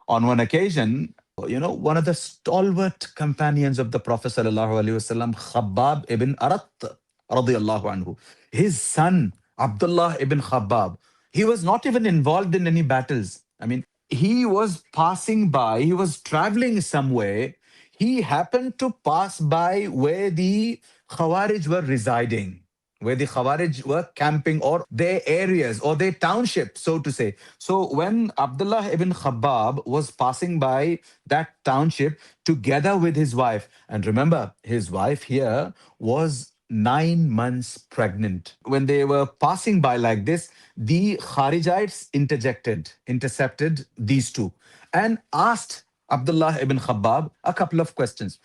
On one occasion, one of the stalwart companions of the Prophet sallallahu alaihi wasallam, Khabbab ibn Arat radiyallahu anhu, his son Abdullah ibn Khabbab, he was not even involved in any battles. I mean, he was passing by, he was traveling somewhere. He happened to pass by where the Khawarij were residing, where the Khawarij were camping, or their areas or their township, so to say. So when Abdullah ibn Khabbab was passing by that township together with his wife, and remember, his wife here was 9 months pregnant. When they were passing by like this, the Kharijites intercepted these two, and asked Abdullah ibn Khabbab a couple of questions.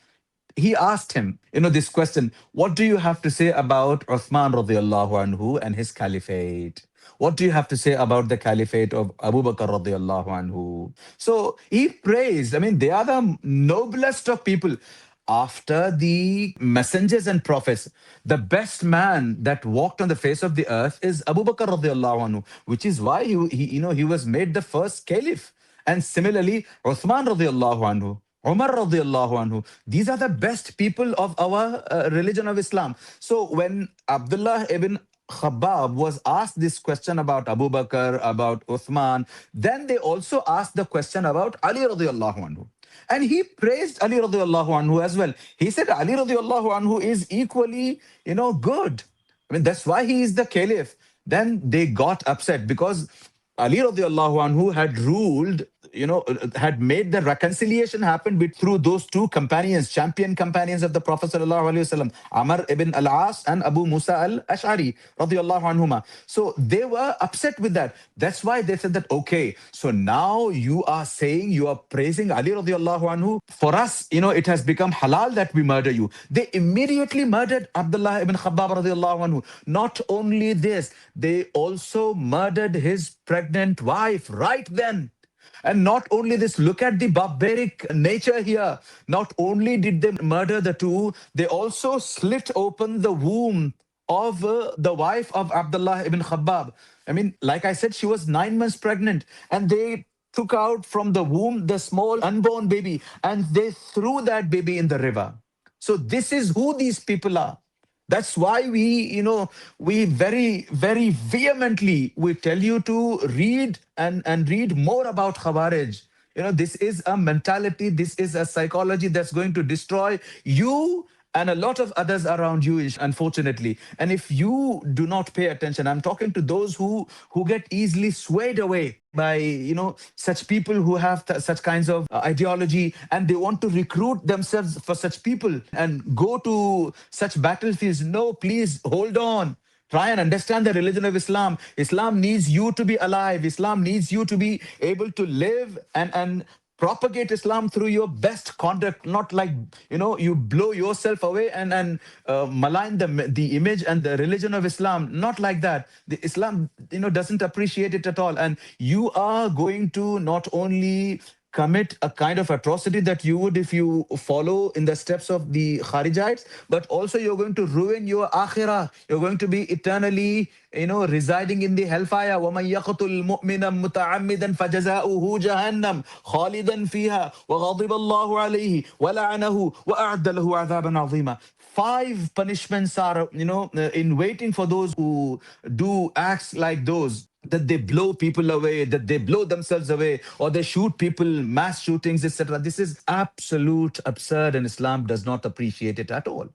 He asked him, this question: what do you have to say about Uthman radiallahu anhu and his caliphate? What do you have to say about the caliphate of Abu Bakr radiallahu anhu? So he praised, I mean, they are the noblest of people. After the messengers and prophets, the best man that walked on the face of the earth is Abu Bakr radiallahu anhu, which is why he was made the first caliph. And similarly, Uthman radiallahu anhu, Umar radiallahu anhu. These are the best people of our religion of Islam. So when Abdullah ibn Khabbab was asked this question about Abu Bakr, about Uthman, then they also asked the question about Ali radiallahu anhu. And he praised Ali radiallahu anhu as well. He said Ali radiallahu anhu is equally, good. I mean, that's why he is the caliph. Then they got upset because Ali radiallahu anhu had ruled, had made the reconciliation happen through those two companions, champion companions of the Prophet sallallahu alaihi wasallam, Amr ibn al-As and Abu Musa al-Ash'ari radiallahu anhuma. So they were upset with that. That's why they said that, okay, so now you are saying, you are praising Ali radiallahu anhu. For us, it has become halal that we murder you. They immediately murdered Abdullah ibn Khabbab radiallahu anhu. Not only this, they also murdered his pregnant wife right then. And not only this, look at the barbaric nature here. Not only did they murder the two, they also slit open the womb of the wife of Abdullah ibn Khabbab. I mean, like I said, she was 9 months pregnant, and they took out from the womb the small unborn baby, and they threw that baby in the river. So this is who these people are. That's why we very, very vehemently, we tell you to read and read more about Khawarij. This is a mentality, this is a psychology that's going to destroy you and a lot of others around you, unfortunately. And if you do not pay attention, I'm talking to those who get easily swayed away by such people who have such kinds of ideology, and they want to recruit themselves for such people and go to such battlefields. No, please hold on. Try and understand the religion of Islam. Islam needs you to be alive. Islam needs you to be able to live and propagate Islam through your best conduct, not like, you blow yourself away and malign the image and the religion of Islam. Not like that. The Islam, doesn't appreciate it at all. And you are going to not only commit a kind of atrocity that you would if you follow in the steps of the Kharijites, but also you're going to ruin your akhirah. You're going to be eternally, residing in the hellfire. وَمَنْ يَقْتُلْ مُؤْمِنًا مُتَعَمِّدًا فَجَزَاؤُهُ جَهَنَّمْ خَالِدًا فِيهَا وَغَضِبَ اللَّهُ عَلَيْهِ وَلَعَنَهُ وَأَعَدَّ لَهُ عَذَابًا عَظِيمًا. 5 punishments are, in waiting for those who do acts like those, that they blow people away, that they blow themselves away, or they shoot people, mass shootings, etc. This is absolute absurd, and Islam does not appreciate it at all.